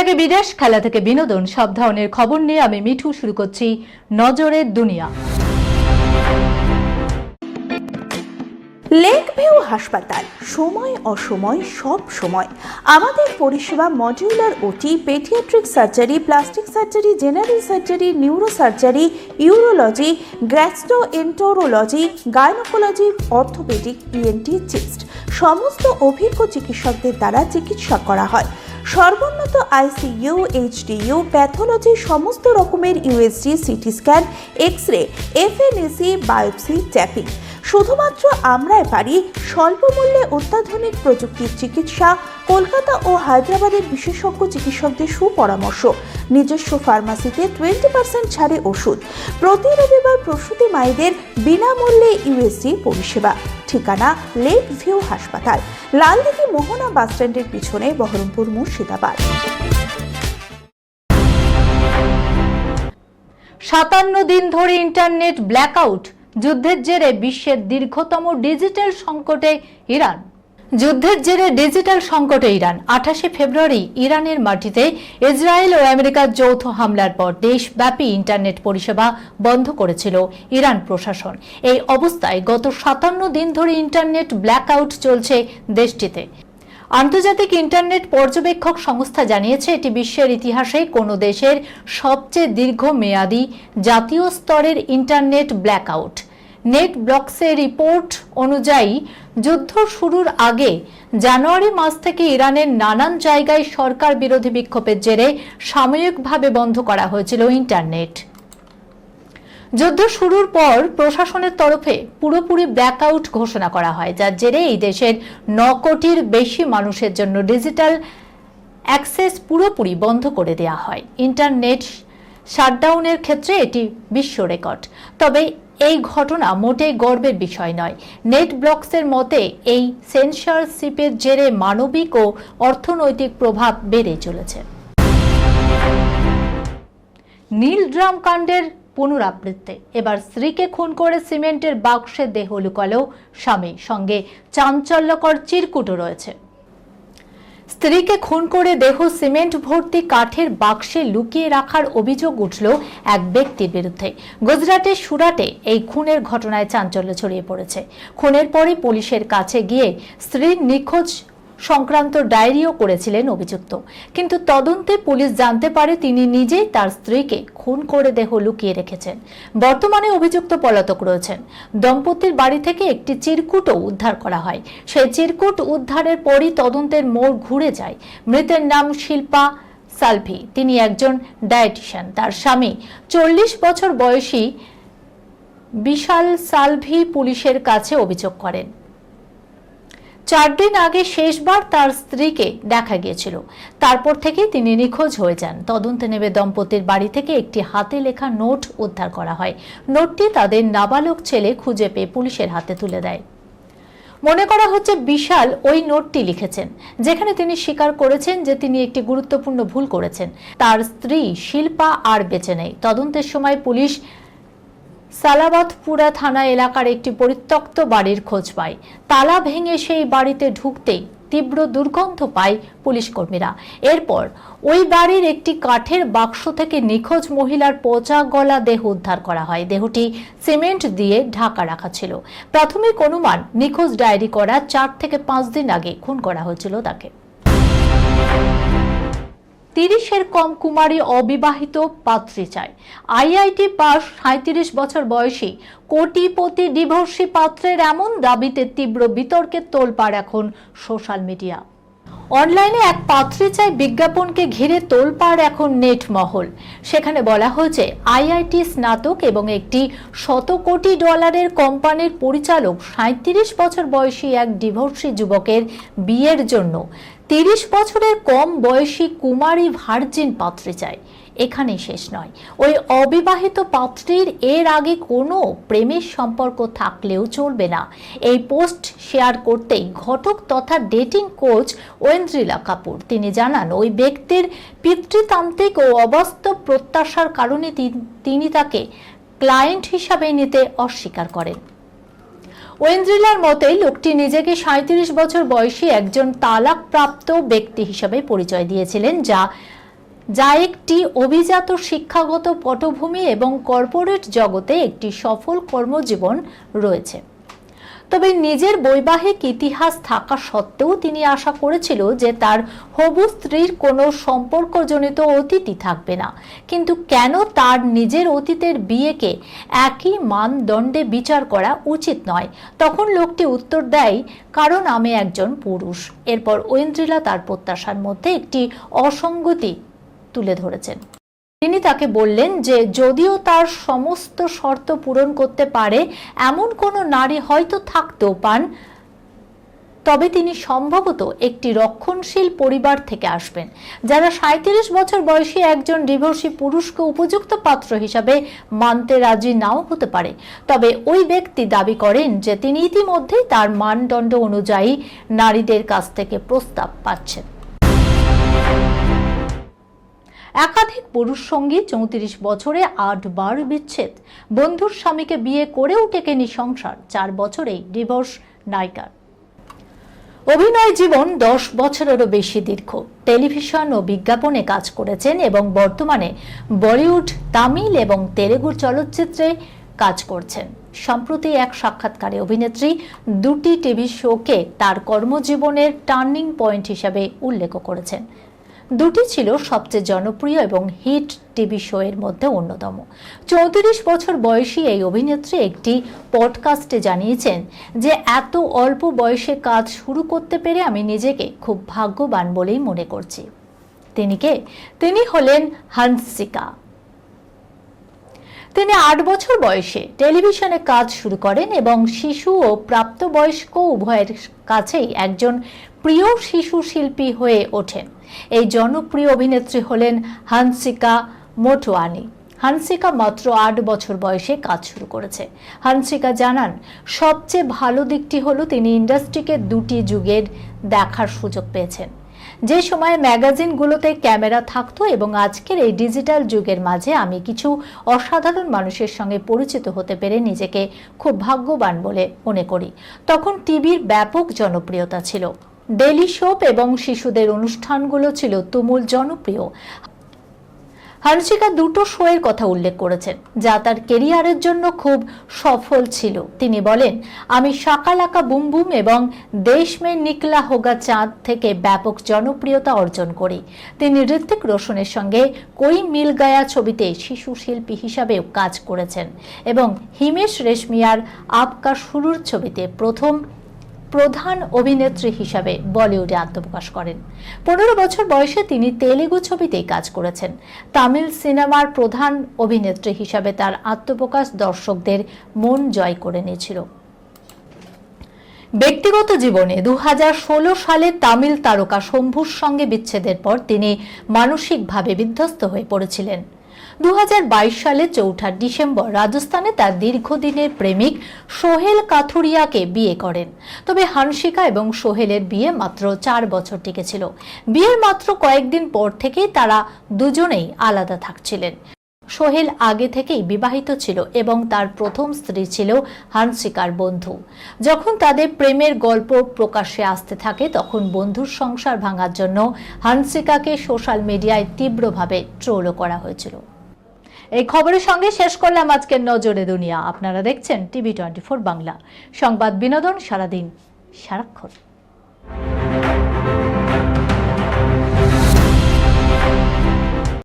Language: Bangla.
থেকে বিদেশ, খেলা থেকে বিনোদন, সব ধরনের খবর নিয়ে আমি মিঠু শুরু করছি নজরের দুনিয়া। লেক ভিউ হাসপাতাল, সময় অসময় সব সময় আমাদের পরিষেবা modular OT, paediatric surgery, plastic surgery, general surgery, neuro surgery, urology, gastroenterology, gynaecology, orthopaedic, ENT, chest সমস্ত অভিজ্ঞ চিকিৎসকদের দ্বারা চিকিৎসা করা হয়। সর্বোন্নত আইসিইউ, এইচডিইউ, প্যাথোলজি, সমস্ত রকমের USG, CT scan, X-ray, FNAC, biopsy, tapping. শুধুমাত্র আমরাই পারি স্বল্প মূল্যে অত্যাধুনিক প্রযুক্তির চিকিৎসা, কলকাতা ও হায়দ্রাবাদের বিশেষজ্ঞ চিকিৎসকদের সুপরামর্শ, নিজস্ব ফার্মাসিতে 20% ছাড়ে ওষুধ, প্রতি রবিবার প্রসূতি মায়েদের বিনামূল্যে ইউএসজি পরিষেবা। ঠিকানা লেক ভিউ হাসপাতাল, লালদিঘি মোহনা বাসস্ট্যান্ডের পিছনে, বহরমপুর, মুর্শিদাবাদ। 57 দিন ধরে ইন্টারনেট ব্ল্যাকআউট, যুদ্ধের জেরে বিশ্বের দীর্ঘতম ডিজিটাল সংকটে ইরান। যুদ্ধের জেরে ডিজিটাল সংকটে ইরান। 28 ফেব্রুয়ারি ইরানের মাটিতে ইসরায়েল ও আমেরিকার যৌথ হামলার পর দেশব্যাপী ইন্টারনেট পরিষেবা বন্ধ করেছিল ইরান প্রশাসন। এই অবস্থায় গত 57 দিন ধরে ইন্টারনেট ব্ল্যাকআউট চলছে দেশটিতে। আন্তর্জাতিক ইন্টারনেট পর্যবেক্ষক সংস্থা জানিয়েছে, এটি বিশ্বের ইতিহাসে কোনো দেশের সবচেয়ে দীর্ঘমেয়াদী জাতীয় স্তরের ইন্টারনেট ব্ল্যাকআউট। নেট ব্লকসের রিপোর্ট অনুযায়ী যুদ্ধ শুরুর আগে জানুয়ারি মাস থেকে ইরানের নানান জায়গায় সরকার বিরোধী বিক্ষোভের জেরে সাময়িকভাবে বন্ধ করা হয়েছিল ইন্টারনেট। যুদ্ধ শুরুর পর প্রশাসনের তরফে পুরোপুরি ব্ল্যাকআউট ঘোষণা করা হয়, যার জেরে এই দেশের 9 কোটির বেশি মানুষের জন্য ডিজিটাল অ্যাক্সেস পুরোপুরি বন্ধ করে দেওয়া হয়। ইন্টারনেট শাটডাউনের ক্ষেত্রে এটি বিশ্ব রেকর্ড। তবে এই ঘটনা মোটেই গর্বের বিষয় নয়। নেট ব্লকসের মতে এই সেন্সরশিপের জেরে মানবিক ও অর্থনৈতিক প্রভাব বেড়ে চলেছে। নীল ড্রাম কাণ্ডের পুনরাবৃত্তি, এবার স্ত্রীকে খুন করে সিমেন্টের বাক্সে দেহ লুকালো স্বামী, সঙ্গে চাঞ্চল্যকর চিরকুটও রয়েছে। স্ত্রীকে খুন করে দেহ সিমেন্ট ভর্তি কাঠের বাক্সে লুকিয়ে রাখার অভিযোগ উঠল এক ব্যক্তির বিরুদ্ধে। গুজরাটের সুরাটে এই খুনের ঘটনায় চাঞ্চল্য ছড়িয়ে পড়েছে। খুনের পরে পুলিশের কাছে গিয়ে স্ত্রীর নিখোঁজ সংক্রান্ত ডায়েরিও করেছিলেন অভিযুক্ত, কিন্তু তদন্তে পুলিশ জানতে পারে তিনি নিজেই তার স্ত্রীকে খুন করে দেহ লুকিয়ে রেখেছেন। বর্তমানে অভিযুক্ত পলাতক রয়েছেন। দম্পতির বাড়ি থেকে একটি চিরকুটও উদ্ধার করা হয়। সেই চিরকুট উদ্ধারের পরই তদন্তের মোড় ঘুরে যায়। মৃতের নাম শিল্পা সালভি, তিনি একজন ডায়েটিশিয়ান। তার স্বামী 40 বছর বয়সী বিশাল সালভি পুলিশের কাছে অভিযোগ করেন, 4 দিন আগে শেষবার তার স্ত্রীকে দেখা গিয়েছিল। তারপর থেকে তিনি নিখোঁজ হয়ে যান। তদন্তে নেমে দম্পতির বাড়ি থেকে একটি হাতে লেখা নোট উদ্ধার করা হয়। নোটটি তাদের নাবালক ছেলে খুঁজে পেয়ে পুলিশের হাতে তুলে দেয়। মনে করা হচ্ছে বিশাল ওই নোটটি লিখেছেন, যেখানে তিনি স্বীকার করেছেন যে তিনি একটি গুরুত্বপূর্ণ ভুল করেছেন। তার স্ত্রী শিল্পা আর বেঁচে নেই। তদন্তের সময় পুলিশ সালাবাতপুরা থানা এলাকার একটি পরিত্যক্ত বাড়ির খোঁজ পায়। তালা ভেঙে সেই বাড়িতে ঢুকতেই তীব্র দুর্গন্ধ পায় পুলিশ কর্মীরা। এরপর ওই বাড়ির একটি কাঠের বাক্স থেকে নিখোঁজ মহিলার পচা গলা দেহ উদ্ধার করা হয়। দেহটি সিমেন্ট দিয়ে ঢাকা রাখা ছিল। প্রাথমিক অনুমান, নিখোঁজ ডায়েরি করা 4 থেকে 5 দিন আগে খুন করা হয়েছিল তাকে। 30-এর কম কুমারী অবিবাহিত পাত্রী চায়। আইআইটি পাস 37 বছর বয়সী কোটিপতি ডিভোর্সি পাত্রের এমন দাবিতে তীব্র বিতর্কের তোলপাড় এখন সোশ্যাল মিডিয়া। অনলাইনে এক পাত্রী চাই বিজ্ঞাপনকে ঘিরে তোলপাড় এখন নেট মহল। সেখানে বলা হয়েছে, আইআইটি স্নাতক এবং একটি $100 কোটি কোম্পানির পরিচালক 37 বছর বয়সী এক ডিভোর্সি যুবকের বিয়ের জন্য 30 বছরের কম বয়সী কুমারী ভার্জিন পাত্রী চায়। এখানেই শেষ নয়, ওই অবিবাহিত পাত্রীর এর আগে কোনো প্রেমের সম্পর্ক থাকলেও চলবে না। এই পোস্ট শেয়ার করতেই ঘটক তথা ডেটিং কোচ ঐন্দ্রিলা কাপুর তিনি জানান, ওই ব্যক্তির পিতৃতান্ত্রিক ও অবাস্তব প্রত্যাশার কারণে তিনি তাকে ক্লায়েন্ট হিসাবে নিতে অস্বীকার করেন। ঐন্দ্রিলার মতে, লোকটি নিজেকে 37 বছর বয়সী একজন তালাকপ্রাপ্ত ব্যক্তি হিসাবে পরিচয় দিয়েছিলেন, যা যা একটি অভিজাত শিক্ষাগত পটভূমি এবং কর্পোরেট জগতে একটি সফল কর্মজীবন রয়েছে। তবে নিজের বৈবাহিক ইতিহাস থাকা সত্ত্বেও তিনি আশা করেছিল যে তার হবু স্ত্রীর কোনো সম্পর্কজনিত অতীতই থাকবে না। কিন্তু কেন তার নিজের অতীতের বিয়েকে একই মানদণ্ডে বিচার করা উচিত নয়? তখন লোকটি উত্তর দেয়, কারণ আমি একজন পুরুষ। এরপর ঐন্দ্রিলা তার প্রত্যাশার মধ্যে একটি অসঙ্গতি তুলে ধরেছেন। তিনি তাকে বললেন যে যদিও তার সমস্ত শর্ত পূরণ করতে পারে এমন কোনো নারী হয়তো থাকতেও পান, তবে তিনি সম্ভবত একটি রক্ষণশীল পরিবার থেকে আসবেন, যারা 37 বছর বয়সী একজন ডিভোর্সি পুরুষকে উপযুক্ত পাত্র হিসাবে মানতে রাজি নাও হতে পারে। তবে ওই ব্যক্তি দাবি করেন যে তিনি ইতিমধ্যেই তার মানদণ্ড অনুযায়ী নারীদের কাছ থেকে প্রস্তাব পাচ্ছেন। একাধিক পুরুষ সঙ্গী, 34 বছরে 8 বার বিচ্ছেদ, বন্ধুর স্বামীকে বিয়ে করেও টেকেনি সংসার, 4 বছরেই ডিভোর্স নায়িকার। অভিনয় জীবন 10 বছরেরও বেশি দীর্ঘ। টেলিভিশন ও বিজ্ঞাপনে কাজ করেছেন এবং বর্তমানে বলিউড, তামিল এবং তেলেগু চলচ্চিত্রে কাজ করছেন। সম্প্রতি এক সাক্ষাৎকারে অভিনেত্রী 2টি টিভি শোকে তার কর্মজীবনের টার্নিং পয়েন্ট হিসাবে উল্লেখ করেছেন। 2টি ছিল সবচেয়ে জনপ্রিয় এবং হিট টিভি শো এর মধ্যে অন্যতম। 34 বছর বয়সী এই অভিনেত্রী একটি পডকাস্টে জানিয়েছেন যে এত অল্প বয়সে কাজ শুরু করতে পেরে আমি নিজেকে খুব ভাগ্যবান বলেই মনে করছি। তিনি কে? তিনি হলেন হানসিকা। তিনি 8 বছর বয়সে টেলিভিশনে কাজ শুরু করেন এবং শিশু ও প্রাপ্তবয়স্ক উভয়ের কাছেই একজন প্রিয় শিশু শিল্পী হয়ে ওঠেন। এই জনপ্রিয় অভিনেত্রী হলেন হানসিকা মোটওয়ানি। হানসিকা মাত্র 8 বছর বয়সে কাজ শুরু করেছে। হানসিকা জানান, সবচেয়ে ভালো দিকটি হলো তিনি ইন্ডাস্ট্রিকে 2টি যুগের দেখার সুযোগ পেয়েছেন, যে সময় ম্যাগাজিনগুলোতে ক্যামেরা থাকতো এবং আজকের এই ডিজিটাল যুগের মাঝে আমি কিছু অসাধারণ মানুষের সঙ্গে পরিচিত হতে পেরে নিজেকে খুব ভাগ্যবান বলে মনে করি। তখন টিভির ব্যাপক জনপ্রিয়তা ছিল, ডেইলি সোপ এবং শিশুদের অনুষ্ঠানগুলো ছিল তুমুল জনপ্রিয়। হানসিকা 2টো শোয়ের কথা উল্লেখ করেছেন যা তার কেরিয়ারের জন্য খুব সফল ছিল। তিনি বলেন, আমি শাকালাকা বুম বুম এবং দেশ মে নিকলা হোগা চাঁদ থেকে ব্যাপক জনপ্রিয়তা অর্জন করি। তিনি ঋত্বিক রোশনের সঙ্গে কোই মিল গায়া ছবিতে শিশু শিল্পী হিসাবেও কাজ করেছেন এবং হিমেশ রেশমিয়ার আপকা শুরুর ছবিতে প্রধান অভিনেত্রী হিসাবে বলিউডে আত্মপ্রকাশ করেন। 15 বছর বয়সে তিনি তেলেগু ছবিতেই কাজ করেছেন। তামিল সিনেমার প্রধান অভিনেত্রী হিসাবে তার আত্মপ্রকাশ দর্শকদের মন জয় করে নিয়েছিল। ব্যক্তিগত জীবনে 2016 সালে তামিল তারকা শম্ভুর সঙ্গে বিচ্ছেদের পর তিনি মানসিকভাবে বিধ্বস্ত হয়ে পড়েছিলেন। 2022 সালে 4 ডিসেম্বর রাজস্থানে তার দীর্ঘদিনের প্রেমিক সোহেল কাথুরিয়াকে বিয়ে করেন। তবে হানসিকা এবং সোহেলের বিয়ে মাত্র 4 বছর টিকেছিল। বিয়ের মাত্র কয়েকদিন পর থেকেই তারা দুজনেই আলাদা থাকছিলেন। সোহেল আগে থেকেই বিবাহিত ছিল এবং তার প্রথম স্ত্রী ছিল হানসিকার বন্ধু। যখন তাদের প্রেমের গল্প প্রকাশ্যে আসতে থাকে তখন বন্ধুর সংসার ভাঙার জন্য হানসিকাকে সোশ্যাল মিডিয়ায় তীব্রভাবে ট্রোলও করা হয়েছিল। এই খবরের সঙ্গে শেষ করলাম আজকের নজরে দুনিয়া। আপনারা দেখছেন টিভি 24 বাংলা, সংবাদ বিনোদন সারাদিন সারাক্ষণ।